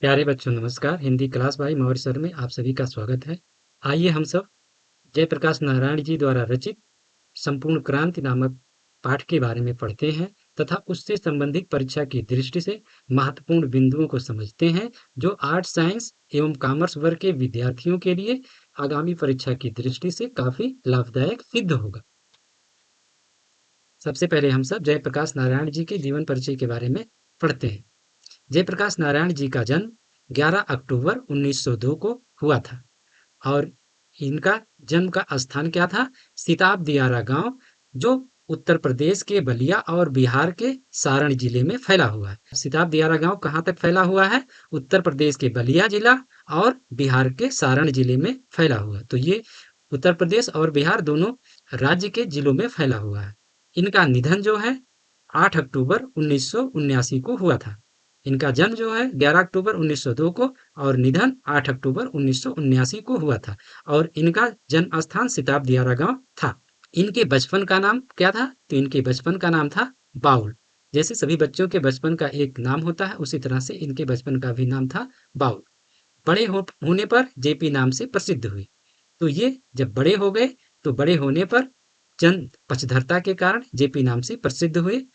प्यारे बच्चों नमस्कार। Hindi class by Maurya sir में आप सभी का स्वागत है। आइए हम सब जयप्रकाश नारायण जी द्वारा रचित संपूर्ण क्रांति नामक पाठ के बारे में पढ़ते हैं तथा उससे संबंधित परीक्षा की दृष्टि से महत्वपूर्ण बिंदुओं को समझते हैं, जो आर्ट्स, साइंस एवं कॉमर्स वर्ग के विद्यार्थियों के लिए आगामी परीक्षा की दृष्टि से काफी लाभदायक सिद्ध होगा। सबसे पहले हम सब जयप्रकाश नारायण जी के जीवन परिचय के बारे में पढ़ते हैं। जयप्रकाश नारायण जी का जन्म 11 अक्टूबर 1902 को हुआ था और इनका जन्म का स्थान क्या था? सिताब दियारा गांव, जो उत्तर प्रदेश के बलिया और बिहार के सारण जिले में फैला हुआ है। सिताब दियारा गांव कहाँ तक फैला हुआ है? उत्तर प्रदेश के बलिया जिला और बिहार के सारण जिले में फैला हुआ है। तो ये उत्तर प्रदेश और बिहार दोनों राज्य के जिलों में फैला हुआ है। इनका निधन जो है 8 अक्टूबर 1979 को हुआ था। इनका जन्म जो है 11 अक्टूबर 1902 को और निधन 8 अक्टूबर 1979 को हुआ था और इनका जन्म स्थान सिताब दियारा गांव था। इनके बचपन का नाम क्या था? तो इनके बचपन का नाम था बाउल। जैसे सभी बच्चों के बचपन का एक नाम होता है, उसी तरह से इनके बचपन का भी नाम था बाउल। होने पर जेपी नाम से प्रसिद्ध हुए। तो ये जब बड़े हो गए तो बड़े होने पर जन पक्षधरता के कारण जेपी नाम से प्रसिद्ध हुए।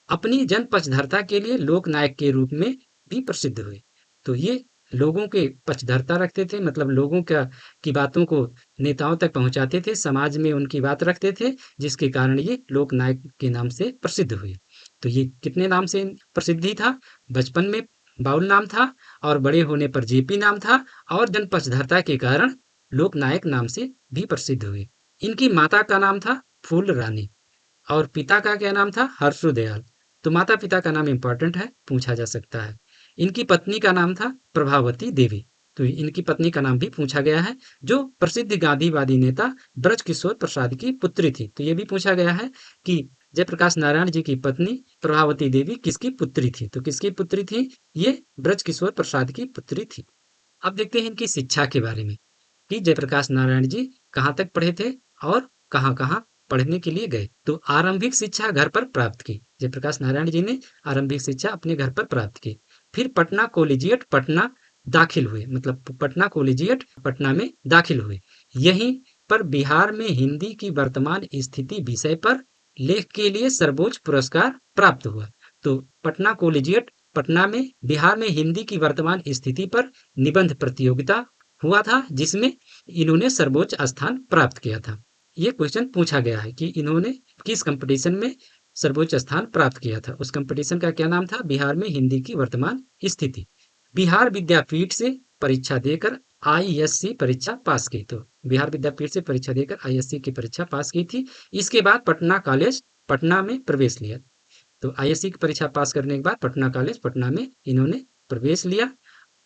अपनी जन पक्षधरता के लिए लोक नायक के रूप में भी प्रसिद्ध हुए। तो ये लोगों के पक्षधरता रखते थे, मतलब लोगों का की बातों को नेताओं तक पहुंचाते थे, समाज में उनकी बात रखते थे, जिसके कारण ये लोक नायक के नाम से प्रसिद्ध हुए। तो ये कितने नाम से प्रसिद्धि था? बचपन में बाउल नाम था और बड़े होने पर जेपी नाम था और जन पक्षधरता के कारण लोक नायक नाम से भी प्रसिद्ध हुए। इनकी माता का नाम था फूल रानी और पिता का क्या नाम था? हर्षुदयाल। तो माता पिता का नाम इंपॉर्टेंट है, पूछा जा सकता है। इनकी पत्नी का नाम था प्रभावती देवी। तो इनकी पत्नी का नाम भी पूछा गया है, जो प्रसिद्ध गांधीवादी नेता ब्रज किशोर प्रसाद की पुत्री थी। तो ये भी पूछा गया है कि जयप्रकाश नारायण जी की पत्नी प्रभावती देवी किसकी पुत्री थी? तो किसकी पुत्री थी? ये ब्रज किशोर प्रसाद की पुत्री थी। अब देखते हैं इनकी शिक्षा के बारे में कि जयप्रकाश नारायण जी कहाँ तक पढ़े थे और कहाँ-कहाँ पढ़ने के लिए गए। तो आरंभिक शिक्षा घर पर प्राप्त की। जयप्रकाश नारायण जी ने आरंभिक शिक्षा अपने घर पर प्राप्त की। फिर पटना कॉलेजिएट पटना दाखिल हुए, मतलब पटना कॉलेजिएट पटना में दाखिल हुए। यहीं पर बिहार में हिंदी की वर्तमान स्थिति विषय पर लेख के लिए सर्वोच्च पुरस्कार प्राप्त हुआ। तो पटना कॉलेजिएट पटना में बिहार में हिंदी की वर्तमान स्थिति पर निबंध प्रतियोगिता हुआ था, जिसमें इन्होंने सर्वोच्च स्थान प्राप्त किया था। ये क्वेश्चन पूछा गया है कि इन्होंने किस कंपटीशन में सर्वोच्च स्थान प्राप्त किया था। उस कंपटीशन का क्या नाम था? बिहार में हिंदी की वर्तमान स्थिति। बिहार विद्यापीठ से परीक्षा देकर आईएससी परीक्षा पास की। तो बिहार विद्यापीठ से परीक्षा देकर आईएससी की परीक्षा पास की थी। इसके बाद पटना कॉलेज पटना में प्रवेश लिया। तो आईएससी की परीक्षा पास करने के बाद पटना कॉलेज पटना में इन्होंने प्रवेश लिया।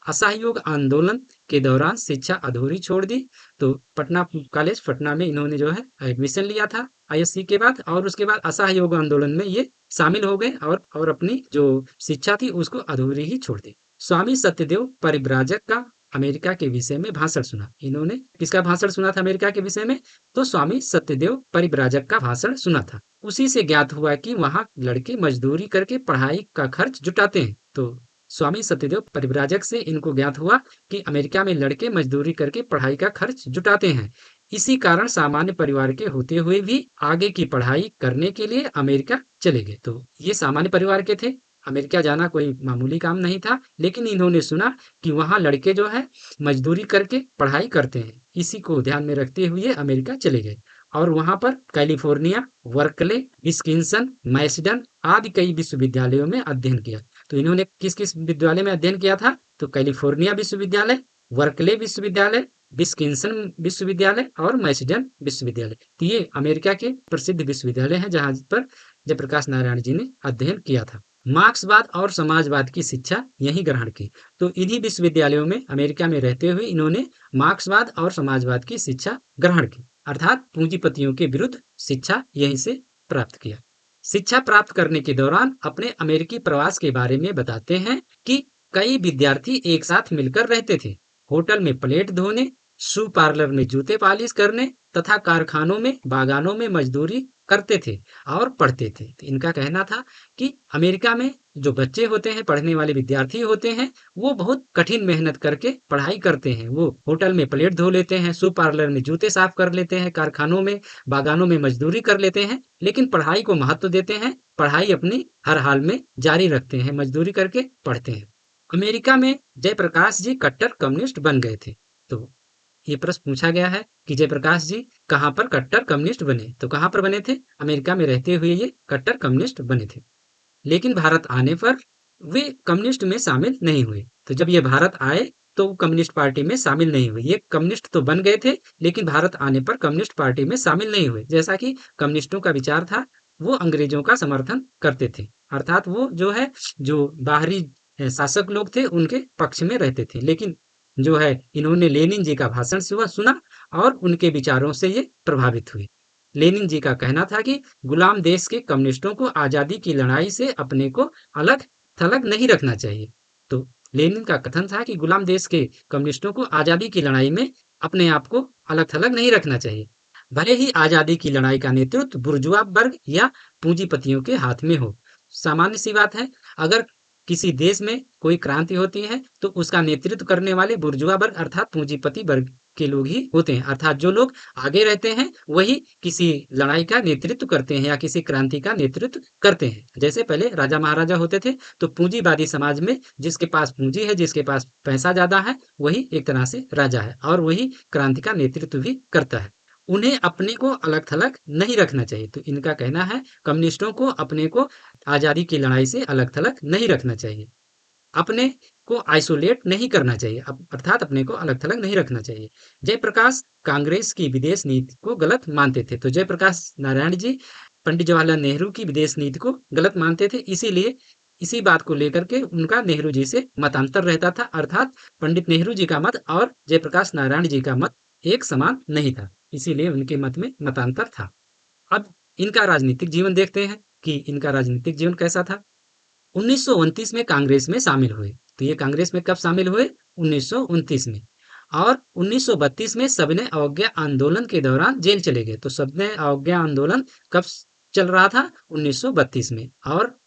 असहयोग आंदोलन के दौरान शिक्षा अधूरी छोड़ दी। तो पटना कॉलेज पटना में इन्होंने जो है एडमिशन लिया था आईएससी के बाद, और उसके बाद असहयोग आंदोलन में ये शामिल हो गए और अपनी जो शिक्षा थी उसको अधूरी ही छोड़ दी। स्वामी सत्यदेव परिव्राजक का अमेरिका के विषय में भाषण सुना। इन्होंने किसका भाषण सुना था अमेरिका के विषय में? तो स्वामी सत्यदेव परिव्राजक का भाषण सुना था। उसी से ज्ञात हुआ कि वहां लड़के मजदूरी करके पढ़ाई का खर्च जुटाते हैं। तो स्वामी सत्यदेव परिव्राजक से इनको ज्ञात हुआ कि अमेरिका में लड़के मजदूरी करके पढ़ाई का खर्च जुटाते हैं। इसी कारण सामान्य परिवार के होते हुए भी आगे की पढ़ाई करने के लिए अमेरिका चले गए। तो ये सामान्य परिवार के थे, अमेरिका जाना कोई मामूली काम नहीं था, लेकिन इन्होंने सुना कि वहां लड़के जो है मजदूरी करके पढ़ाई करते हैं। इसी को ध्यान में रखते हुए अमेरिका चले गए और वहां पर कैलिफोर्निया, वर्कले, विस्किंसन, मैसिडन आदि कई विश्वविद्यालयों में अध्ययन किया। तो इन्होंने किस किस विद्यालय में अध्ययन किया था? तो कैलिफोर्निया विश्वविद्यालय, वर्कले विश्वविद्यालय, विस्किंसन विश्वविद्यालय और मैसिडन विश्वविद्यालय। तो ये अमेरिका के प्रसिद्ध विश्वविद्यालय हैं जहां पर जयप्रकाश नारायण जी ने अध्ययन किया था। मार्क्सवाद और समाजवाद की शिक्षा यहीं ग्रहण की। तो इन्हीं विश्वविद्यालयों में अमेरिका में रहते हुए इन्होंने मार्क्सवाद और समाजवाद की शिक्षा ग्रहण की, अर्थात पूंजीपतियों के विरुद्ध शिक्षा यहीं से प्राप्त किया। शिक्षा प्राप्त करने के दौरान अपने अमेरिकी प्रवास के बारे में बताते हैं कि कई विद्यार्थी एक साथ मिलकर रहते थे। होटल में प्लेट धोने, शू पार्लर में जूते पालिश करने तथा कारखानों में बागानों में मजदूरी करते थे और पढ़ते थे। तो इनका कहना था कि अमेरिका में जो बच्चे होते हैं, पढ़ने वाले विद्यार्थी होते हैं, वो बहुत कठिन मेहनत करके पढ़ाई करते हैं। वो होटल में प्लेट धो लेते हैं, शू पार्लर में जूते साफ कर लेते हैं, कारखानों में, बागानों में मजदूरी कर लेते हैं, लेकिन पढ़ाई को महत्व देते हैं, पढ़ाई अपनी हर हाल में जारी रखते हैं, मजदूरी करके पढ़ते हैं। अमेरिका में जयप्रकाश जी कट्टर कम्युनिस्ट बन गए थे। तो ये प्रश्न पूछा गया है कि जयप्रकाश जी कहाँ पर कट्टर कम्युनिस्ट बने? तो कहाँ पर बने थे? अमेरिका में रहते हुए ये कट्टर कम्युनिस्ट बने थे। लेकिन भारत आने पर वे कम्युनिस्ट में शामिल नहीं हुए। तो जब ये भारत आए तो वो कम्युनिस्ट पार्टी में शामिल नहीं हुए। ये कम्युनिस्ट तो बन गए थे, लेकिन भारत आने पर कम्युनिस्ट पार्टी में शामिल नहीं हुए। जैसा कि कम्युनिस्टों का विचार था, वो अंग्रेजों का समर्थन करते थे। अर्थात वो जो है, जो बाहरी शासक लोग थे उनके पक्ष में रहते थे। लेकिन जो है, इन्होंने लेनिन जी का भाषण सुना और उनके विचारों से ये प्रभावित हुए। लेनिन जी का कहना था कि गुलाम देश के कम्युनिस्टों को आजादी की लड़ाई से अपने को अलग थलग नहीं रखना चाहिए। तो लेनिन का कथन था कि गुलाम देश के कम्युनिस्टों को आजादी की लड़ाई में अपने आप को अलग थलग नहीं रखना चाहिए। भले ही आजादी की लड़ाई का नेतृत्व बुर्जुआ वर्ग या पूंजीपतियों के हाथ में हो। सामान्य सी बात है, अगर किसी देश में कोई क्रांति होती है तो उसका नेतृत्व करने वाले बुर्जुआ वर्ग अर्थात पूंजीपति वर्ग के लोग ही होते हैं। अर्थात जो लोग आगे रहते हैं वही किसी लड़ाई का नेतृत्व करते हैं या किसी क्रांति का नेतृत्व करते हैं। जैसे पहले राजा महाराजा होते थे, तो पूंजीवादी समाज में जिसके पास पूंजी है, जिसके पास पैसा ज्यादा है, वही एक तरह से राजा है और वही क्रांति का नेतृत्व भी करता है। उन्हें अपने को अलग थलग नहीं रखना चाहिए। तो इनका कहना है, कम्युनिस्टों को अपने को आजादी की लड़ाई से अलग थलग नहीं रखना चाहिए, अपने को आइसोलेट नहीं करना चाहिए, अर्थात अपने को अलग थलग नहीं रखना चाहिए। जयप्रकाश कांग्रेस की विदेश नीति को गलत मानते थे। तो जयप्रकाश नारायण जी पंडित जवाहरलाल नेहरू की विदेश नीति को गलत मानते थे, इसीलिए इसी बात को लेकर के उनका नेहरू जी से मतांतर रहता था। अर्थात पंडित नेहरू जी का मत और जयप्रकाश नारायण जी का मत एक समान नहीं था, इसीलिए उनके मत में मतांतर था। अब इनका राजनीतिक जीवन देखते हैं कि इनका राजनीतिक जीवन कैसा था। 1929 में कांग्रेस में शामिल हुए। तो ये कांग्रेस में कब शामिल हुए? 1929 में। और 1932 में सविनय अवज्ञा आंदोलन के दौरान जेल चले गए। तो सविनय अवज्ञा आंदोलन कब चल रहा था? 1932 में। और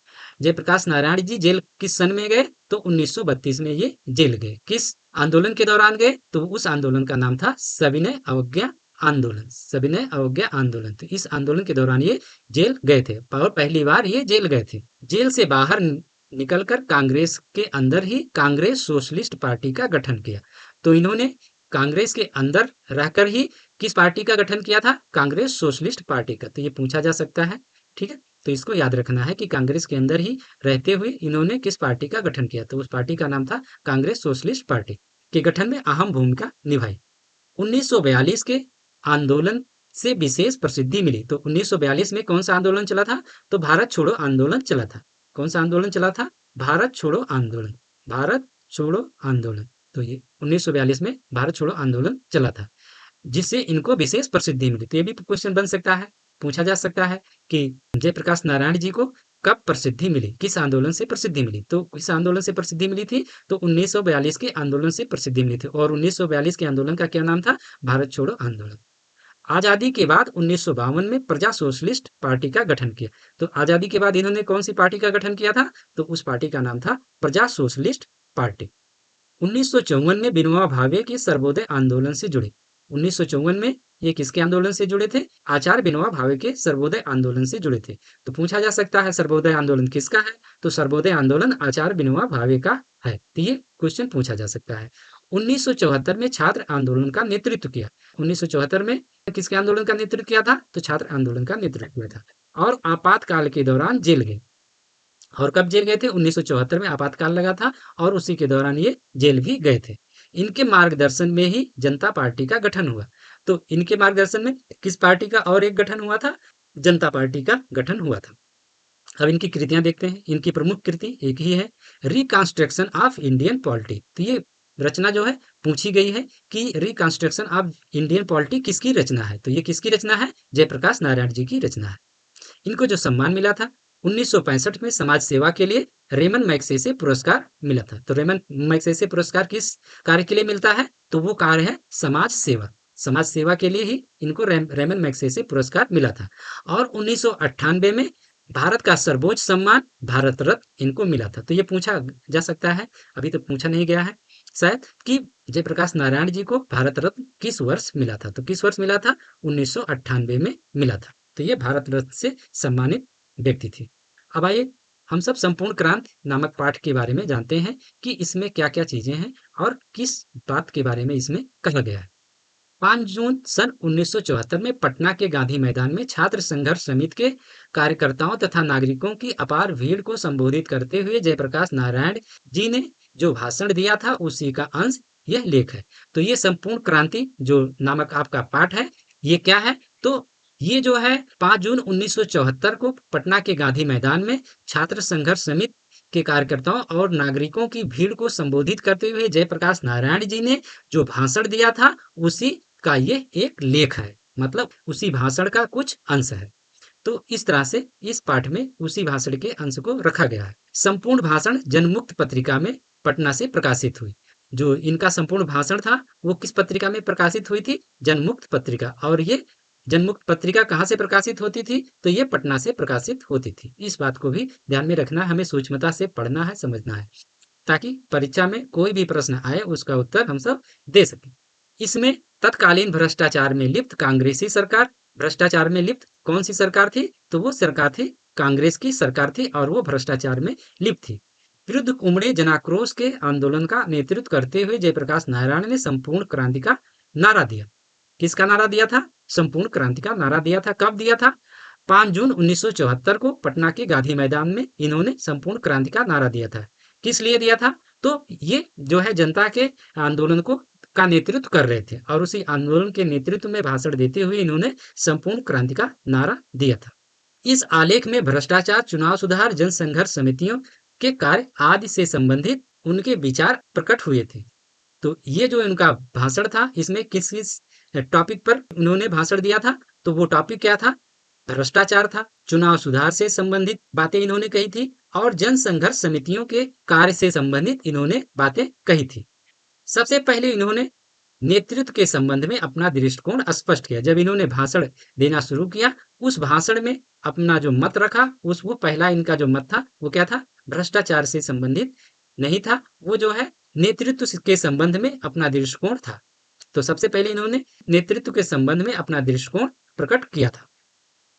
जयप्रकाश नारायण जी जेल किस सन में गए? तो 1932 में ये जेल गए। किस आंदोलन के दौरान गए? तो उस आंदोलन का नाम था सविनय अवज्ञा आंदोलन। सविनय अवज्ञा आंदोलन। तो इस आंदोलन के दौरान ये जेल गए थे और पहली बार ये जेल गए थे। जेल से बाहर निकलकर कांग्रेस के अंदर ही कांग्रेस सोशलिस्ट पार्टी का गठन किया। तो इन्होंने कांग्रेस के अंदर रहकर ही किस पार्टी का गठन किया था? कांग्रेस सोशलिस्ट पार्टी का। तो ये पूछा जा सकता है, ठीक है। तो इसको याद रखना है कि कांग्रेस के अंदर ही रहते हुए इन्होंने किस पार्टी का गठन किया। तो उस पार्टी का नाम था कांग्रेस सोशलिस्ट पार्टी। के गठन में अहम भूमिका निभाई। 1942 के आंदोलन से विशेष प्रसिद्धि मिली। तो 1942 में कौन सा आंदोलन चला था? तो भारत छोड़ो आंदोलन चला था। कौन सा आंदोलन चला था? भारत छोड़ो आंदोलन। भारत छोड़ो आंदोलन। तो ये 1942 में भारत छोड़ो आंदोलन चला था, जिससे इनको विशेष प्रसिद्धि मिली। तो ये भी क्वेश्चन बन सकता है, पूछा जा सकता है कि जयप्रकाश नारायण जी को कब प्रसिद्धि मिली, किस आंदोलन से प्रसिद्धि मिली? तो किस आंदोलन से प्रसिद्धि मिली थी? तो 1942 के आंदोलन से प्रसिद्धि मिली थी। और 1942 के आंदोलन का क्या नाम था? भारत छोड़ो आंदोलन। आजादी के बाद 1952 में प्रजा सोशलिस्ट पार्टी का गठन किया। तो आजादी के बाद इन्होंने कौन सी पार्टी का गठन किया था? तो उस पार्टी का नाम था प्रजा सोशलिस्ट पार्टी। 1954 में विनोबा भावे के सर्वोदय आंदोलन से जुड़े। 1954 में ये किसके आंदोलन से जुड़े थे? आचार्य विनोबा भावे के सर्वोदय आंदोलन से जुड़े थे। तो पूछा जा सकता है सर्वोदय आंदोलन किसका है? तो सर्वोदय आंदोलन आचार्य विनोबा भावे का है। तो ये क्वेश्चन पूछा जा सकता है। 1974 में छात्र आंदोलन का नेतृत्व किया। 1974 में किसके आंदोलन का नेतृत्व किया था? तो छात्र आंदोलन का नेतृत्व किया था। और आपातकाल के दौरान जेल गए। और कब जेल गए थे? 1974 में आपातकाल लगा था और उसी के दौरान ये जेल भी गए थे। इनके मार्गदर्शन में ही जनता पार्टी का गठन हुआ। तो इनके मार्गदर्शन में किस पार्टी का और एक गठन हुआ था? जनता पार्टी का गठन हुआ था। अब इनकी कृतियां देखते हैं। इनकी प्रमुख कृति एक ही है, रिकंस्ट्रक्शन ऑफ इंडियन पॉलिटी। तो ये रचना जो है पूछी गई है कि रिकंस्ट्रक्शन ऑफ इंडियन पॉलिटी किसकी रचना है? तो ये किसकी रचना है? जयप्रकाश नारायण जी की रचना है। इनको जो सम्मान मिला था 1965 में समाज सेवा के लिए रेमन मैग्सेसे पुरस्कार मिला था। तो रेमन मैग्सेसे पुरस्कार किस कार्य के लिए मिलता है? तो वो कार्य है समाज सेवा। समाज सेवा के लिए ही इनको रेमन मैग्सेसे पुरस्कार मिला था। और 1998 में भारत का सर्वोच्च सम्मान भारत रत्न इनको मिला था। तो ये पूछा जा सकता है, अभी तो पूछा नहीं गया है शायद, कि जयप्रकाश नारायण जी को भारत रत्न किस वर्ष मिला था। तो किस वर्ष मिला था? 1998 में मिला था। तो ये भारत रत्न से सम्मानित व्यक्ति थे। अब आइए हम सब संपूर्ण क्रांति नामक पाठ के बारे में जानते हैं कि इसमें क्या क्या चीजें हैं और किस बात के बारे में इसमें कहा गया है। 5 जून सन 1974 में पटना के गांधी मैदान में छात्र संघर्ष समिति के कार्यकर्ताओं तथा नागरिकों की अपार भीड़ को संबोधित करते हुए जयप्रकाश नारायण जी ने जो भाषण दिया था उसी का अंश यह लेख है। तो ये संपूर्ण क्रांति जो नामक आपका पाठ है, ये क्या है? तो ये जो है 5 जून 1974 को पटना के गांधी मैदान में छात्र संघर्ष समिति के कार्यकर्ताओं और नागरिकों की भीड़ को संबोधित करते हुए जयप्रकाश नारायण जी ने जो भाषण दिया था उसी का ये एक लेख है, मतलब उसी भाषण का कुछ अंश है। तो इस तरह से इस पाठ में उसी भाषण के अंश को रखा गया है। संपूर्ण भाषण जनमुक्त पत्रिका में पटना से प्रकाशित हुई। जो इनका संपूर्ण भाषण था वो किस पत्रिका में प्रकाशित हुई थी? जनमुक्त पत्रिका। और ये जनमुक्त पत्रिका कहाँ से प्रकाशित होती थी? तो ये पटना से प्रकाशित होती थी। इस बात को भी ध्यान में रखना, हमें सूक्ष्मता से पढ़ना है, समझना है, ताकि परीक्षा में कोई भी प्रश्न आए उसका उत्तर हम सब दे सकें। इसमें तत्कालीन भ्रष्टाचार में लिप्त कांग्रेसी सरकार, भ्रष्टाचार में लिप्त कौन सी सरकार थी? तो वो सरकार थी कांग्रेस की सरकार थी और वो भ्रष्टाचार में लिप्त थी। विरुद्ध उमड़े जनाक्रोश के आंदोलन का नेतृत्व करते हुए जयप्रकाश नारायण ने संपूर्ण क्रांति का नारा दिया। किसका नारा दिया था? संपूर्ण क्रांति का नारा दिया था। कब दिया था? 5 जून 1974 को पटना के गांधी मैदान में इन्होंने संपूर्ण क्रांति का नारा दिया था। किस लिए दिया था? तो ये जो है जनता के आंदोलन को का नेतृत्व कर रहे थे और उसी आंदोलन के नेतृत्व में भाषण देते हुए इन्होंने संपूर्ण क्रांति का नारा दिया था। इस आलेख में भ्रष्टाचार, चुनाव सुधार, जन संघर्ष समितियों के कार्य आदि से संबंधित उनके विचार प्रकट हुए थे। तो ये जो इनका भाषण था इसमें किस किस टॉपिक पर उन्होंने भाषण दिया था? तो वो टॉपिक क्या था? भ्रष्टाचार था, चुनाव सुधार से संबंधित बातें इन्होंने कही थी और जन संघर्ष समितियों के कार्य से संबंधित इन्होंने बातें कही थी। सबसे पहले इन्होंने नेतृत्व के संबंध में अपना दृष्टिकोण स्पष्ट किया। जब इन्होंने भाषण देना शुरू किया, उस भाषण में अपना जो मत रखा, वो पहला इनका जो मत था वो क्या था? भ्रष्टाचार से संबंधित नहीं था, वो जो है नेतृत्व के संबंध में अपना दृष्टिकोण था। तो सबसे पहले इन्होंने नेतृत्व के संबंध में अपना दृष्टिकोण प्रकट किया था।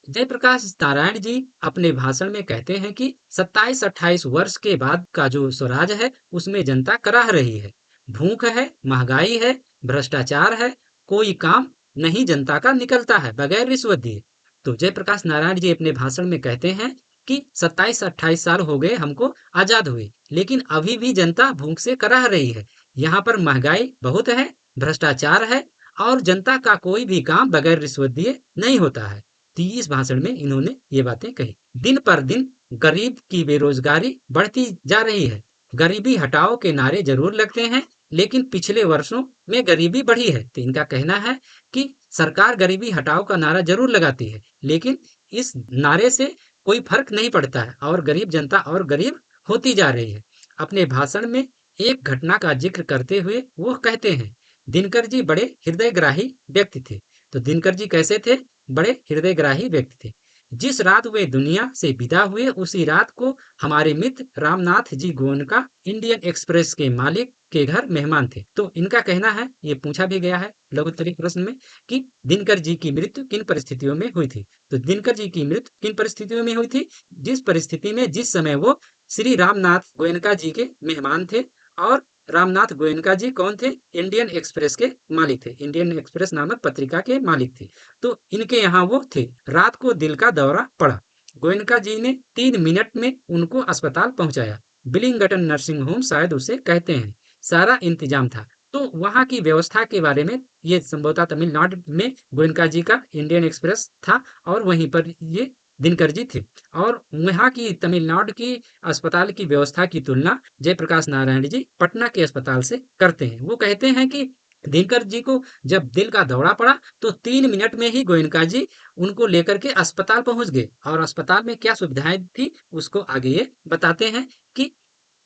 जयप्रकाश नारायण जी अपने भाषण में कहते हैं कि 27-28 वर्ष के बाद का जो स्वराज है उसमें जनता कराह रही है। भूख है, महंगाई है, भ्रष्टाचार है, कोई काम नहीं जनता का निकलता है बगैर रिश्वत दिए। तो जयप्रकाश नारायण जी अपने भाषण में कहते हैं कि 27-28 साल हो गए हमको आजाद हुए, लेकिन अभी भी जनता भूख से कराह रही है। यहाँ पर महंगाई बहुत है, भ्रष्टाचार है और जनता का कोई भी काम बगैर रिश्वत दिए नहीं होता है। तो इस भाषण में इन्होंने ये बातें कही। दिन पर दिन गरीब की बेरोजगारी बढ़ती जा रही है। गरीबी हटाओ के नारे जरूर लगते हैं, लेकिन पिछले वर्षों में गरीबी बढ़ी है। तो इनका कहना है कि सरकार गरीबी हटाओ का नारा जरूर लगाती है, लेकिन इस नारे से कोई फर्क नहीं पड़ता है और गरीब जनता और गरीब होती जा रही है। अपने भाषण में एक घटना का जिक्र करते हुए वो कहते हैं, दिनकर जी बड़े हृदयग्राही व्यक्ति थे। तो दिनकर जी कैसे थे? बड़े हृदयग्राही व्यक्ति थे। जिस रात वे दुनिया से विदा हुए उसी रात को हमारे मित्र रामनाथ जी गोयनका इंडियन एक्सप्रेस के मालिक के घर मेहमान थे। तो इनका कहना है, ये पूछा भी गया है लघुत्तरीय प्रश्न में, कि दिनकर जी की मृत्यु किन परिस्थितियों में हुई थी। तो दिनकर जी की मृत्यु किन परिस्थितियों में हुई थी? जिस परिस्थिति में जिस समय वो श्री रामनाथ गोयनका जी के मेहमान थे। और रामनाथ गोयनका जी कौन थे? इंडियन एक्सप्रेस के मालिक थे, इंडियन एक्सप्रेस नामक पत्रिका के मालिक थे। तो इनके यहाँ वो थे। रात को दिल का दौरा पड़ा। गोयनका जी ने 3 मिनट में उनको अस्पताल पहुंचाया। बिलिंगटन नर्सिंग होम शायद उसे कहते हैं। सारा इंतजाम था। तो वहां की व्यवस्था के बारे में, ये संभवतः तमिलनाडु में गोयनका जी का इंडियन एक्सप्रेस था और वहीं पर ये दिनकर जी थे। और वहां की तमिलनाडु की अस्पताल की व्यवस्था की तुलना जयप्रकाश नारायण जी पटना के अस्पताल से करते हैं। वो कहते हैं कि दिनकर जी को जब दिल का दौरा पड़ा तो 3 मिनट में ही गोयनका जी उनको लेकर के अस्पताल पहुंच गए। और अस्पताल में क्या सुविधाएं थी उसको आगे ये बताते हैं कि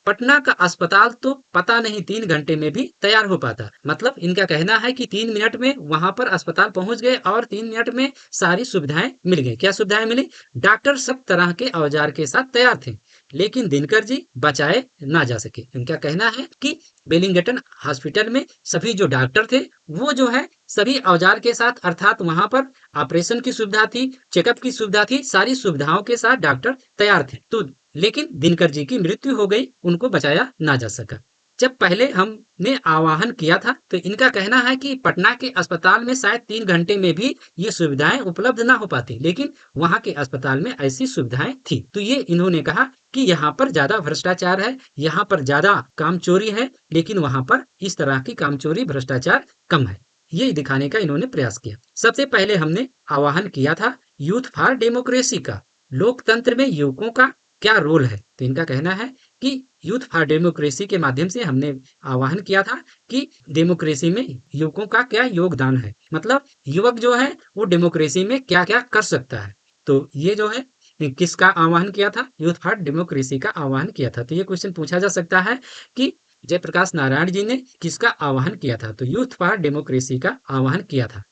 पटना का अस्पताल तो पता नहीं 3 घंटे में भी तैयार हो पाता। मतलब इनका कहना है कि 3 मिनट में वहां पर अस्पताल पहुंच गए और 3 मिनट में सारी सुविधाएं मिल गई। क्या सुविधाएं मिली? डॉक्टर सब तरह के औजार के साथ तैयार थे, लेकिन दिनकर जी बचाए ना जा सके। इनका कहना है कि बेलिंगटन हॉस्पिटल में सभी जो डॉक्टर थे वो जो है सभी औजार के साथ, अर्थात वहां पर ऑपरेशन की सुविधा थी, चेकअप की सुविधा थी, सारी सुविधाओं के साथ डॉक्टर तैयार थे। तो लेकिन दिनकर जी की मृत्यु हो गई, उनको बचाया ना जा सका। जब पहले हमने आह्वान किया था तो इनका कहना है कि पटना के अस्पताल में शायद 3 घंटे में भी ये सुविधाएं उपलब्ध ना हो पाती, लेकिन वहां के अस्पताल में ऐसी सुविधाएं थी। तो ये इन्होंने कहा कि यहाँ पर ज्यादा भ्रष्टाचार है, यहाँ पर ज्यादा काम चोरी है, लेकिन वहां पर इस तरह की काम चोरी भ्रष्टाचार कम है। ये दिखाने का इन्होंने प्रयास किया। सबसे पहले हमने आह्वान किया था यूथ फॉर डेमोक्रेसी का, लोकतंत्र में युवकों का क्या रोल है। तो इनका कहना है कि यूथ फॉर डेमोक्रेसी के माध्यम से हमने आह्वान किया था कि डेमोक्रेसी में युवकों का क्या योगदान है, मतलब युवक जो है वो डेमोक्रेसी में क्या क्या कर सकता है। तो ये जो है किसका आह्वान किया था? यूथ फॉर डेमोक्रेसी का आह्वान किया था। तो ये क्वेश्चन पूछा जा सकता है कि जयप्रकाश नारायण जी ने किसका आह्वान किया था? तो यूथ फॉर डेमोक्रेसी का आह्वान किया था।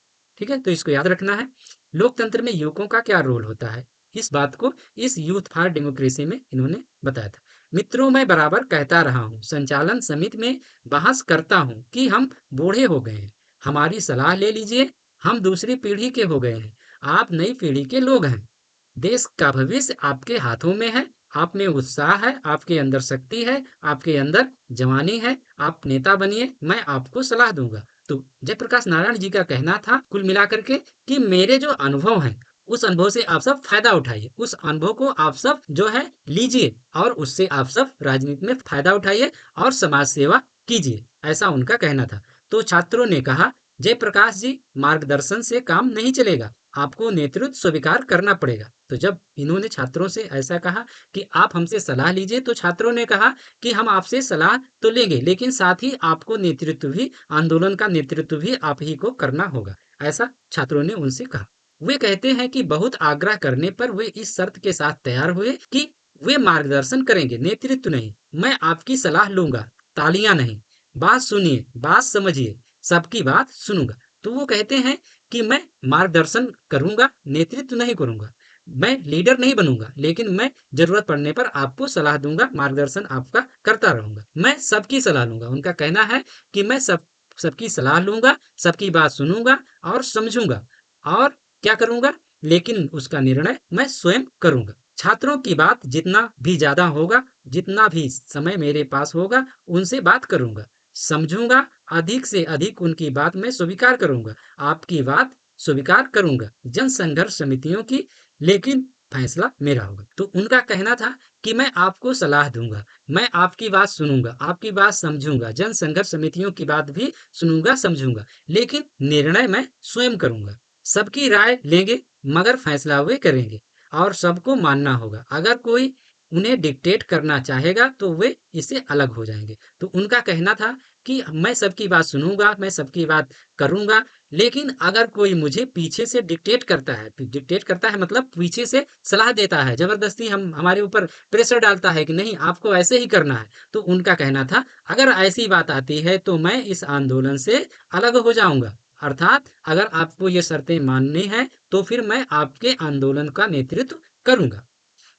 ठीक है, तो इसको याद रखना है। लोकतंत्र में युवकों का क्या रोल होता है, इस बात को इस यूथ फॉर डेमोक्रेसी में इन्होंने बताया था। मित्रों, मैं बराबर कहता रहा हूँ, संचालन समिति में बहस करता हूँ कि हम बूढ़े हो गए हैं, हमारी सलाह ले लीजिए। हम दूसरी पीढ़ी के हो गए हैं, आप नई पीढ़ी के लोग हैं। देश का भविष्य आपके हाथों में है। आप में उत्साह है, आपके अंदर शक्ति है, आपके अंदर जवानी है। आप नेता बनिए, मैं आपको सलाह दूंगा। तो जयप्रकाश नारायण जी का कहना था कुल मिलाकर के कि मेरे जो अनुभव हैं उस अनुभव से आप सब फायदा उठाइए, उस अनुभव को आप सब जो है लीजिए और उससे आप सब राजनीति में फायदा उठाइए और समाज सेवा कीजिए, ऐसा उनका कहना था। तो छात्रों ने कहा, जयप्रकाश जी, मार्गदर्शन से काम नहीं चलेगा, आपको नेतृत्व स्वीकार करना पड़ेगा। तो जब इन्होंने छात्रों से ऐसा कहा कि आप हमसे सलाह लीजिए, तो छात्रों ने कहा कि हम आपसे सलाह तो लेंगे, लेकिन साथ ही आपको नेतृत्व भी, आंदोलन का नेतृत्व भी आप ही को करना होगा, ऐसा छात्रों ने उनसे कहा। वे कहते हैं कि बहुत आग्रह करने पर वे इस शर्त के साथ तैयार हुए कि वे मार्गदर्शन करेंगे, नेतृत्व नहीं। मैं आपकी सलाह लूंगा, तालियां नहीं। बात सुनिए, बात समझिए, सबकी बात सुनूंगा। तो वो कहते हैं कि मैं मार्गदर्शन करूंगा, नेतृत्व नहीं करूंगा। मैं लीडर नहीं बनूंगा, लेकिन मैं जरूरत पड़ने पर आपको सलाह दूंगा, मार्गदर्शन आपका करता रहूंगा। मैं सबकी सलाह लूंगा। उनका कहना है कि मैं सबकी सलाह लूंगा, सबकी बात सुनूंगा और समझूंगा, और क्या करूंगा, लेकिन उसका निर्णय मैं स्वयं करूंगा। छात्रों की बात जितना भी ज्यादा होगा, जितना भी समय मेरे पास होगा, उनसे बात करूंगा, समझूंगा, अधिक से अधिक उनकी बात मैं स्वीकार करूंगा, आपकी बात स्वीकार करूंगा, जन संघर्ष समितियों की, लेकिन फैसला मेरा होगा। तो उनका कहना था कि मैं आपको सलाह दूंगा, मैं आपकी बात सुनूंगा, आपकी बात समझूंगा, जन संघर्ष समितियों की बात भी सुनूंगा, समझूंगा, लेकिन निर्णय मैं स्वयं करूंगा। सबकी राय लेंगे, मगर फैसला वे करेंगे और सबको मानना होगा। अगर कोई उन्हें डिक्टेट करना चाहेगा तो वे इससे अलग हो जाएंगे। तो उनका कहना था कि मैं सबकी बात सुनूंगा, मैं सबकी बात करूंगा, लेकिन अगर कोई मुझे पीछे से डिक्टेट करता है, डिक्टेट करता है मतलब पीछे से सलाह देता है, जबरदस्ती हम हमारे ऊपर प्रेशर डालता है कि नहीं आपको ऐसे ही करना है, तो उनका कहना था अगर ऐसी बात आती है तो मैं इस आंदोलन से अलग हो जाऊंगा। अर्थात अगर आपको ये शर्तें माननी है तो फिर मैं आपके आंदोलन का नेतृत्व करूंगा।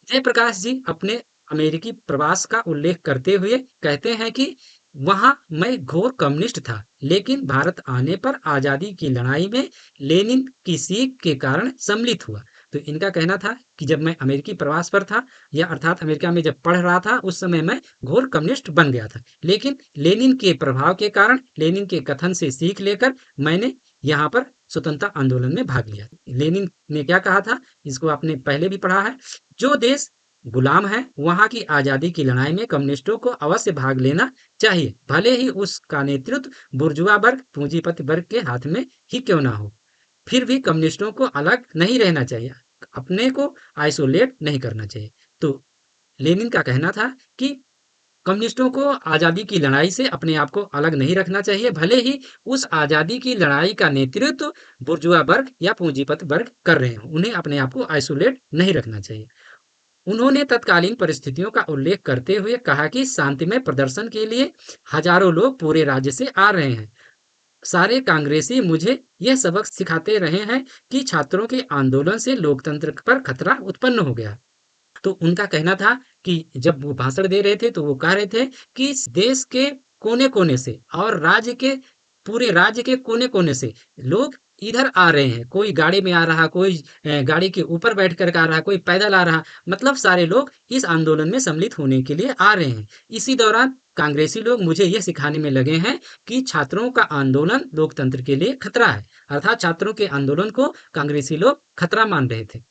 जयप्रकाश जी अपने अमेरिकी प्रवास का उल्लेख करते हुए कहते हैं कि वहां मैं घोर कम्युनिस्ट था, लेकिन भारत आने पर आजादी की लड़ाई में लेनिन की सीख के कारण सम्मिलित हुआ। तो इनका कहना था कि जब मैं अमेरिकी प्रवास पर था, या अर्थात अमेरिका में जब पढ़ रहा था, उस समय मैं घोर कम्युनिस्ट बन गया था, लेकिन लेनिन के प्रभाव के कारण, लेनिन के कथन से सीख लेकर मैंने यहाँ पर स्वतंत्रता आंदोलन में भाग लिया। लेनिन ने क्या कहा था, इसको आपने पहले भी पढ़ा है, जो देश गुलाम है वहां की आजादी की लड़ाई में कम्युनिस्टों को अवश्य भाग लेना चाहिए, भले ही उसका नेतृत्व बुर्जुआ वर्ग, पूंजीपति वर्ग के हाथ में ही क्यों ना हो। फिर भी कम्युनिस्टों को अलग नहीं रहना चाहिए, अपने को आइसोलेट नहीं करना चाहिए। तो लेनिन का कहना था कि कम्युनिस्टों को आजादी की लड़ाई से अपने आप को अलग नहीं रखना चाहिए, भले ही उस आजादी की लड़ाई का नेतृत्व बुर्जुआ वर्ग या पूंजीपति वर्ग कर रहे हो, उन्हें अपने आप को आइसोलेट नहीं रखना चाहिए। उन्होंने तत्कालीन परिस्थितियों का उल्लेख करते हुए कहा कि शांतिमय प्रदर्शन के लिए हजारों लोग पूरे राज्य से आ रहे हैं। सारे कांग्रेसी मुझे यह सबक सिखाते रहे हैं कि छात्रों के आंदोलन से लोकतंत्र पर खतरा उत्पन्न हो गया। तो उनका कहना था कि जब वो भाषण दे रहे थे तो वो कह रहे थे कि इस देश के कोने-कोने से और राज्य के पूरे राज्य के कोने-कोने से लोग इधर आ रहे हैं। कोई गाड़ी में आ रहा, कोई गाड़ी के ऊपर बैठ कर के आ रहा, कोई पैदल आ रहा, मतलब सारे लोग इस आंदोलन में सम्मिलित होने के लिए आ रहे हैं। इसी दौरान कांग्रेसी लोग मुझे ये सिखाने में लगे हैं कि छात्रों का आंदोलन लोकतंत्र के लिए खतरा है। अर्थात छात्रों के आंदोलन को कांग्रेसी लोग खतरा मान रहे थे।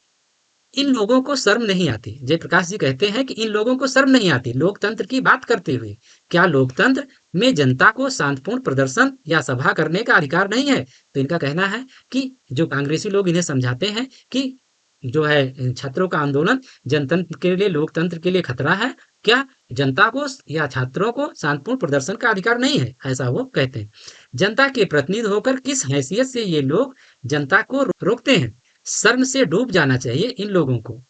इन लोगों को शर्म नहीं आती। जयप्रकाश जी कहते हैं कि इन लोगों को शर्म नहीं आती लोकतंत्र की बात करते हुए। क्या लोकतंत्र में जनता को शांतिपूर्ण प्रदर्शन या सभा करने का अधिकार नहीं है? तो इनका कहना है कि जो कांग्रेसी लोग इन्हें समझाते हैं कि जो है छात्रों का आंदोलन जनतंत्र के लिए, लोकतंत्र के लिए खतरा है। क्या जनता को या छात्रों को शांतिपूर्ण प्रदर्शन का अधिकार नहीं है? ऐसा वो कहते हैं। जनता के प्रतिनिधि होकर किस हैसियत से ये लोग जनता को रोकते हैं? शर्म से डूब जाना चाहिए इन लोगों को।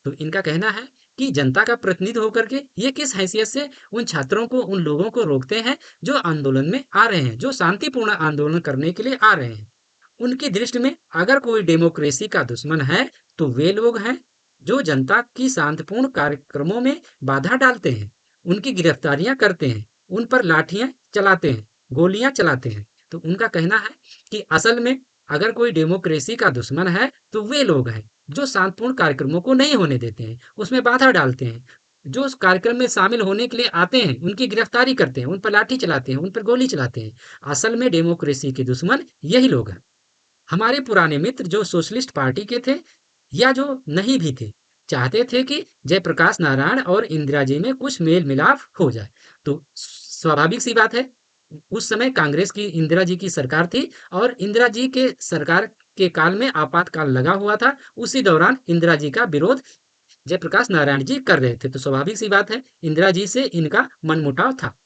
तो इनका कहना है कि जनता का प्रतिनिधि होकर के ये किस हैसियत से उन छात्रों को, उन लोगों को रोकते हैं जो आंदोलन में आ रहे हैं, जो शांतिपूर्ण आंदोलन करने के लिए आ रहे हैं। उनकी दृष्टि में अगर कोई डेमोक्रेसी का दुश्मन है तो वे लोग हैं जो जनता की शांतिपूर्ण कार्यक्रमों में बाधा डालते हैं, उनकी गिरफ्तारियां करते हैं, उन पर लाठियां चलाते हैं, गोलियां चलाते हैं। तो उनका कहना है कि असल में अगर कोई डेमोक्रेसी का दुश्मन है तो वे लोग हैं जो शांतिपूर्ण कार्यक्रमों को नहीं होने देते हैं, उसमें बाधा डालते हैं। जो उस कार्यक्रम में शामिल होने के लिए आते हैं उनकी गिरफ्तारी करते हैं, उन पर लाठी चलाते हैं, उन पर गोली चलाते हैं। असल में डेमोक्रेसी के दुश्मन यही लोग हैं। हमारे पुराने मित्र जो सोशलिस्ट पार्टी के थे या जो नहीं भी थे, चाहते थे कि जयप्रकाश नारायण और इंदिरा जी में कुछ मेल मिलाप हो जाए। तो स्वाभाविक सी बात है, उस समय कांग्रेस की, इंदिरा जी की सरकार थी और इंदिरा जी के सरकार के काल में आपातकाल लगा हुआ था। उसी दौरान इंदिरा जी का विरोध जयप्रकाश नारायण जी कर रहे थे। तो स्वाभाविक सी बात है, इंदिरा जी से इनका मनमुटाव था।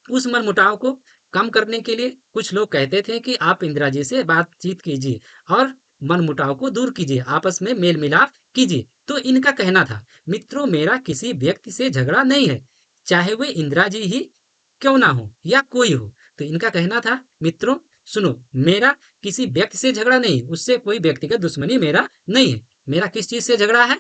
उस मनमुटाव को कम करने के लिए कुछ लोग कहते थे कि आप इंदिरा जी से बातचीत कीजिए और मनमुटाव को दूर कीजिए, आपस में मेल मिलाप कीजिए। तो इनका कहना था, मित्रों मेरा किसी व्यक्ति से झगड़ा नहीं है, चाहे वे इंदिरा जी ही क्यों ना हो या कोई हो। तो इनका कहना था, मित्रों सुनो, मेरा किसी व्यक्ति से झगड़ा नहीं, उससे कोई व्यक्तिगत दुश्मनी मेरा नहीं है। मेरा किस चीज से झगड़ा है?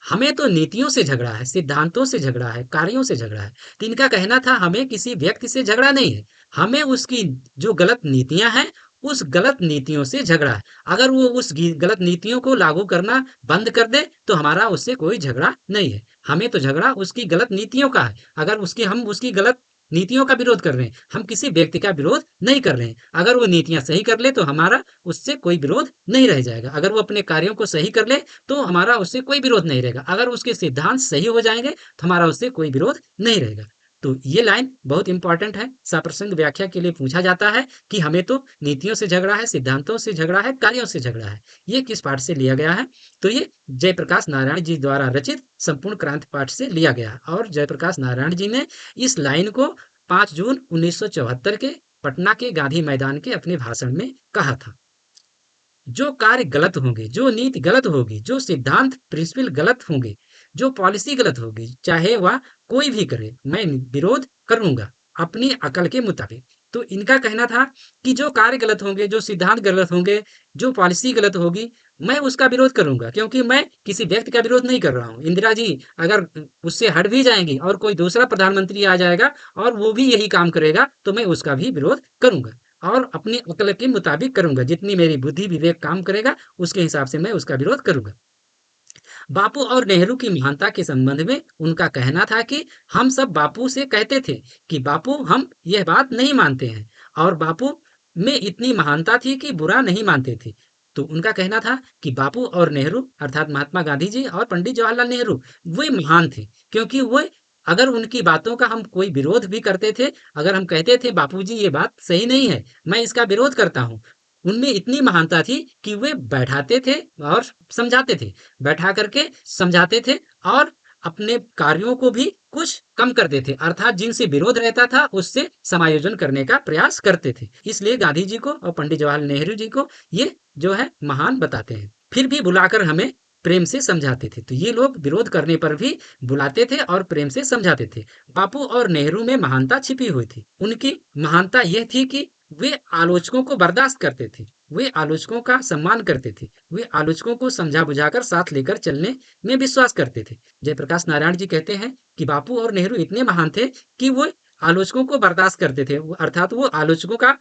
हमें तो नीतियों से झगड़ा है, सिद्धांतों से झगड़ा है, कार्यों से झगड़ा है। तो इनका कहना था हमें किसी व्यक्ति से झगड़ा नहीं है, हमें उसकी जो गलत नीतियां हैं उस गलत नीतियों से झगड़ा है। अगर वो उस गलत नीतियों को लागू करना बंद कर दे तो हमारा उससे कोई झगड़ा नहीं है। हमें तो झगड़ा उसकी गलत नीतियों का है। अगर उसकी हम उसकी गलत नीतियों का विरोध कर रहे हैं, हम किसी व्यक्ति का विरोध नहीं कर रहे हैं। अगर वो नीतियां सही कर ले तो हमारा उससे कोई विरोध नहीं रह जाएगा। अगर वो अपने कार्यों को सही कर ले तो हमारा उससे कोई विरोध नहीं रहेगा। अगर उसके सिद्धांत सही हो जाएंगे तो हमारा उससे कोई विरोध नहीं रहेगा। तो ये लाइन बहुत इंपॉर्टेंट है, सप्रसंग व्याख्या के लिए पूछा जाता है कि हमें तो नीतियों से झगड़ा है, सिद्धांतों से झगड़ा है, कार्यों से झगड़ा है। ये किस पाठ से लिया गया है? तो ये जयप्रकाश नारायण जी द्वारा रचित संपूर्ण क्रांति पाठ से लिया गया और जयप्रकाश नारायण जी ने इस लाइन को 5 जून 1974 के पटना के गांधी मैदान के अपने भाषण में कहा था। जो कार्य गलत होंगे, जो नीति गलत होगी, जो सिद्धांत प्रिंसिपल गलत होंगे, जो पॉलिसी गलत होगी, चाहे वह कोई भी करे, मैं विरोध करूंगा अपनी अकल के मुताबिक। तो इनका कहना था कि जो कार्य गलत होंगे, जो सिद्धांत गलत होंगे, जो पॉलिसी गलत होगी, मैं उसका विरोध करूंगा, क्योंकि मैं किसी व्यक्ति का विरोध नहीं कर रहा हूँ। इंदिरा जी अगर उससे हट भी जाएंगी और कोई दूसरा प्रधानमंत्री आ जाएगा और वो भी यही काम करेगा तो मैं उसका भी विरोध करूंगा और अपनी अकल के मुताबिक करूंगा। जितनी मेरी बुद्धि विवेक काम करेगा उसके हिसाब से मैं उसका विरोध करूंगा। बापू और नेहरू की महानता के संबंध में उनका कहना था कि हम सब बापू से कहते थे कि बापू हम यह बात नहीं मानते हैं, और बापू में इतनी महानता थी कि बुरा नहीं मानते थे। तो उनका कहना था कि बापू और नेहरू अर्थात महात्मा गांधी जी और पंडित जवाहरलाल नेहरू वे महान थे, क्योंकि वो अगर उनकी बातों का हम कोई विरोध भी करते थे, अगर हम कहते थे बापूजी ये बात सही नहीं है, मैं इसका विरोध करता हूँ, उनमें इतनी महानता थी कि वे बैठाते थे और समझाते थे, बैठा करके समझाते थे और अपने कार्यों को भी कुछ कम करते थे, अर्थात जिनसे विरोध रहता था उससे समायोजन करने का प्रयास करते थे। इसलिए गांधी जी को और पंडित जवाहरलाल नेहरू जी को ये जो है महान बताते हैं। फिर भी बुलाकर हमें प्रेम से समझाते थे। तो ये लोग विरोध करने पर भी बुलाते थे और प्रेम से समझाते थे। बापू और नेहरू में महानता छिपी हुई थी। उनकी महानता यह थी कि वे आलोचकों को बर्दाश्त करते थे, वे आलोचकों का सम्मान करते थे, वे आलोचकों को समझा बुझाकर साथ लेकर चलने में विश्वास करते थे। जयप्रकाश नारायण जी कहते हैं कि बापू और नेहरू इतने महान थे कि वो आलोचकों को बर्दाश्त करते थे, अर्थात वो आलोचकों का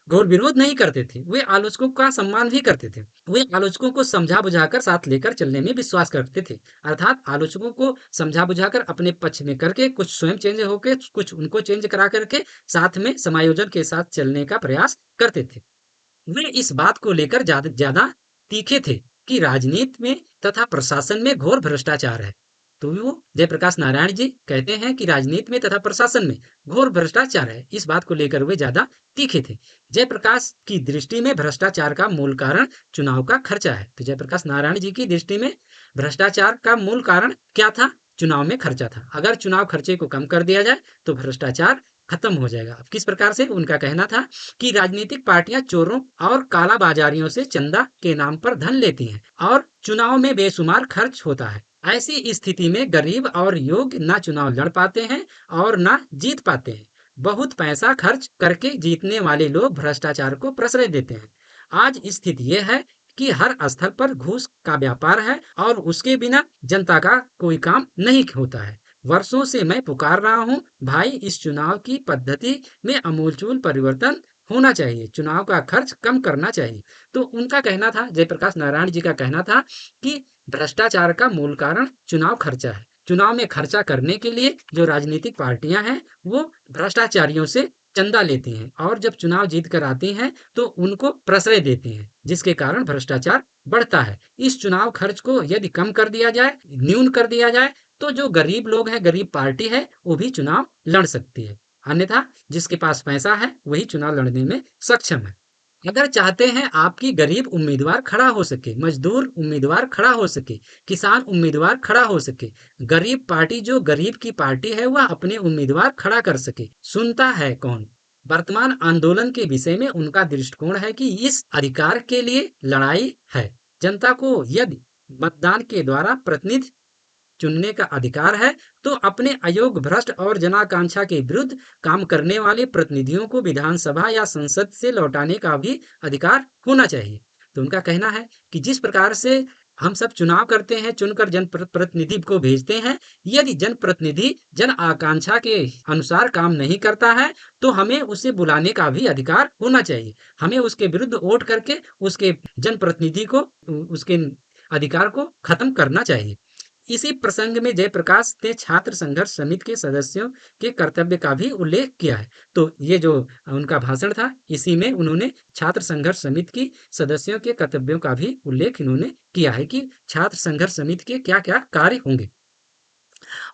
घोर विरोध नहीं करते थे, वे आलोचकों का सम्मान भी करते थे, वे आलोचकों को समझा बुझाकर साथ लेकर चलने में विश्वास करते थे, अर्थात आलोचकों को समझा बुझाकर अपने पक्ष में करके कुछ स्वयं चेंज होकर कुछ उनको चेंज करा करके साथ में समायोजन के साथ चलने का प्रयास करते थे। वे इस बात को लेकर ज्यादा ज्यादा तीखे थे कि राजनीति में तथा प्रशासन में घोर भ्रष्टाचार है। तो वो जयप्रकाश नारायण जी कहते हैं कि राजनीति में तथा प्रशासन में घोर भ्रष्टाचार है, इस बात को लेकर वे ज्यादा तीखे थे। जयप्रकाश की दृष्टि में भ्रष्टाचार का मूल कारण चुनाव का खर्चा है। तो जयप्रकाश नारायण जी की दृष्टि में भ्रष्टाचार का मूल कारण क्या था? चुनाव में खर्चा था। अगर चुनाव खर्चे को कम कर दिया जाए तो भ्रष्टाचार खत्म हो जाएगा। अब किस प्रकार से? उनका कहना था कि राजनीतिक पार्टियां चोरों और कालाबाजारियों से चंदा के नाम पर धन लेती हैं और चुनाव में बेशुमार खर्च होता है। ऐसी स्थिति में गरीब और योग्य ना चुनाव लड़ पाते हैं और ना जीत पाते हैं। बहुत पैसा खर्च करके जीतने वाले लोग भ्रष्टाचार को प्रश्रय देते हैं। आज स्थिति यह है कि हर स्थल पर घूस का व्यापार है और उसके बिना जनता का कोई काम नहीं होता है। वर्षों से मैं पुकार रहा हूं, भाई इस चुनाव की पद्धति में अमूलचूल परिवर्तन होना चाहिए, चुनाव का खर्च कम करना चाहिए। तो उनका कहना था, जयप्रकाश नारायण जी का कहना था कि भ्रष्टाचार का मूल कारण चुनाव खर्चा है। चुनाव में खर्चा करने के लिए जो राजनीतिक पार्टियां हैं वो भ्रष्टाचारियों से चंदा लेती हैं और जब चुनाव जीत कर आती हैं तो उनको प्रश्रय देती हैं, जिसके कारण भ्रष्टाचार बढ़ता है। इस चुनाव खर्च को यदि कम कर दिया जाए, न्यून कर दिया जाए, तो जो गरीब लोग हैं, गरीब पार्टी है, वो भी चुनाव लड़ सकती है। अन्यथा जिसके पास पैसा है वही चुनाव लड़ने में सक्षम है। अगर चाहते हैं आपकी गरीब उम्मीदवार खड़ा हो सके, मजदूर उम्मीदवार खड़ा हो सके, किसान उम्मीदवार खड़ा हो सके, गरीब पार्टी जो गरीब की पार्टी है वह अपने उम्मीदवार खड़ा कर सके, सुनता है कौन? वर्तमान आंदोलन के विषय में उनका दृष्टिकोण है कि इस अधिकार के लिए लड़ाई है। जनता को यदि मतदान के द्वारा प्रतिनिधि चुनने का अधिकार है तो अपने अयोग्य, भ्रष्ट और जनाकांक्षा के विरुद्ध काम करने वाले प्रतिनिधियों को विधानसभा या संसद से लौटाने का भी अधिकार होना चाहिए। तो उनका कहना है कि जिस प्रकार से हम सब चुनाव करते हैं, चुनकर जन प्रतिनिधि को भेजते हैं, यदि जन प्रतिनिधि जन आकांक्षा के अनुसार काम नहीं करता है तो हमें उसे बुलाने का भी अधिकार होना चाहिए। हमें उसके विरुद्ध वोट करके उसके जन प्रतिनिधि को, उसके अधिकार को खत्म करना चाहिए। इसी प्रसंग में जयप्रकाश ने छात्र संघर्ष समिति के सदस्यों के कर्तव्य का भी उल्लेख किया है। तो ये जो उनका भाषण था, इसी में उन्होंने छात्र संघर्ष समिति की सदस्यों के कर्तव्यों का भी उल्लेख इन्होंने किया है कि छात्र संघर्ष समिति के क्या क्या कार्य होंगे।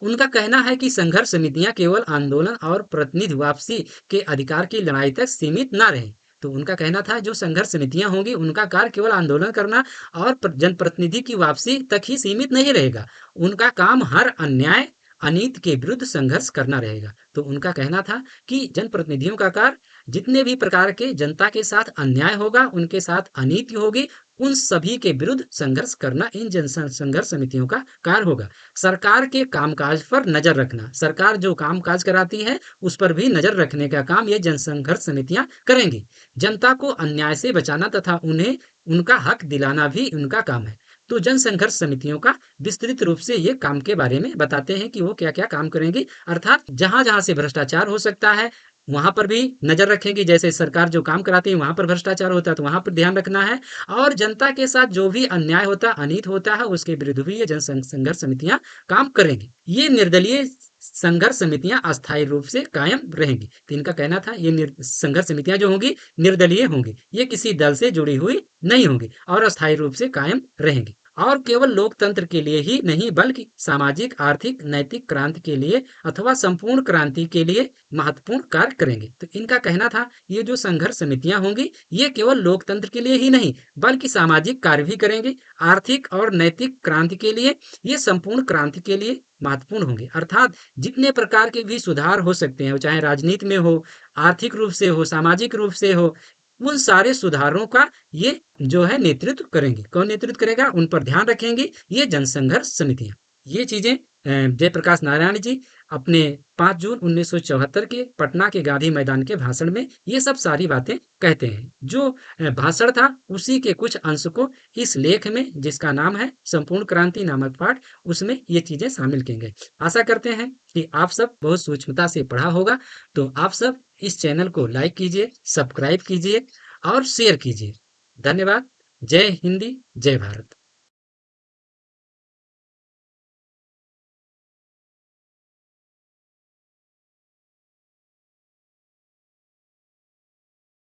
उनका कहना है कि संघर्ष समितियां केवल आंदोलन और प्रतिनिधि वापसी के अधिकार की लड़ाई तक सीमित न रहें। तो उनका कहना था जो संघर्ष समितियां होंगी उनका कार्य केवल आंदोलन करना और जनप्रतिनिधि की वापसी तक ही सीमित नहीं रहेगा। उनका काम हर अन्याय अनीति के विरुद्ध संघर्ष करना रहेगा। तो उनका कहना था कि जनप्रतिनिधियों का कार्य जितने भी प्रकार के जनता के साथ अन्याय होगा, उनके साथ अनीति होगी, उन सभी के विरुद्ध संघर्ष करना इन जन संघर्ष समितियों का कार्य होगा। सरकार के कामकाज पर नजर रखना, सरकार जो कामकाज कराती है उस पर भी नजर रखने का काम ये जन संघर्ष समितियां करेंगी। जनता को अन्याय से बचाना तथा उन्हें उनका हक दिलाना भी उनका काम है। तो जन संघर्ष समितियों का विस्तृत रूप से ये काम के बारे में बताते हैं कि वो क्या क्या काम करेंगी, अर्थात जहां जहां से भ्रष्टाचार हो सकता है वहां पर भी नजर रखेंगे। जैसे सरकार जो काम कराती है वहां पर भ्रष्टाचार होता है तो वहां पर ध्यान रखना है, और जनता के साथ जो भी अन्याय होता है, अनित होता है, उसके विरुद्ध भी ये जन संघर्ष समितियां काम करेंगी। ये निर्दलीय संघर्ष समितियां अस्थायी रूप से कायम रहेंगी। तो इनका कहना था ये संघर्ष समितियां जो होंगी निर्दलीय होंगी, ये किसी दल से जुड़ी हुई नहीं होंगी और अस्थायी रूप से कायम रहेंगी, और केवल लोकतंत्र के लिए ही नहीं बल्कि सामाजिक, आर्थिक, नैतिक क्रांति के लिए अथवा संपूर्ण क्रांति के लिए महत्वपूर्ण कार्य करेंगे। तो इनका कहना था ये जो संघर्ष समितियां होंगी ये केवल लोकतंत्र के लिए ही नहीं बल्कि सामाजिक कार्य भी करेंगे, आर्थिक और नैतिक क्रांति के लिए, ये संपूर्ण क्रांति के लिए महत्वपूर्ण होंगे। अर्थात जितने प्रकार के भी सुधार हो सकते हैं, चाहे राजनीति में हो, आर्थिक रूप से हो, सामाजिक रूप से हो, उन सारे सुधारों का ये जो है नेतृत्व करेंगे। कौन नेतृत्व करेगा? उन पर ध्यान रखेंगे ये जनसंघर्ष समितियां। ये चीजें जयप्रकाश नारायण जी अपने 5 जून 1974 के पटना के गांधी मैदान के भाषण में ये सब सारी बातें कहते हैं। जो भाषण था उसी के कुछ अंश को इस लेख में, जिसका नाम है संपूर्ण क्रांति नामक पाठ, उसमें ये चीजें शामिल की गई। आशा करते हैं कि आप सब बहुत सूक्ष्मता से पढ़ा होगा। तो आप सब इस चैनल को लाइक कीजिए, सब्सक्राइब कीजिए और शेयर कीजिए। धन्यवाद। जय हिंदी, जय भारत।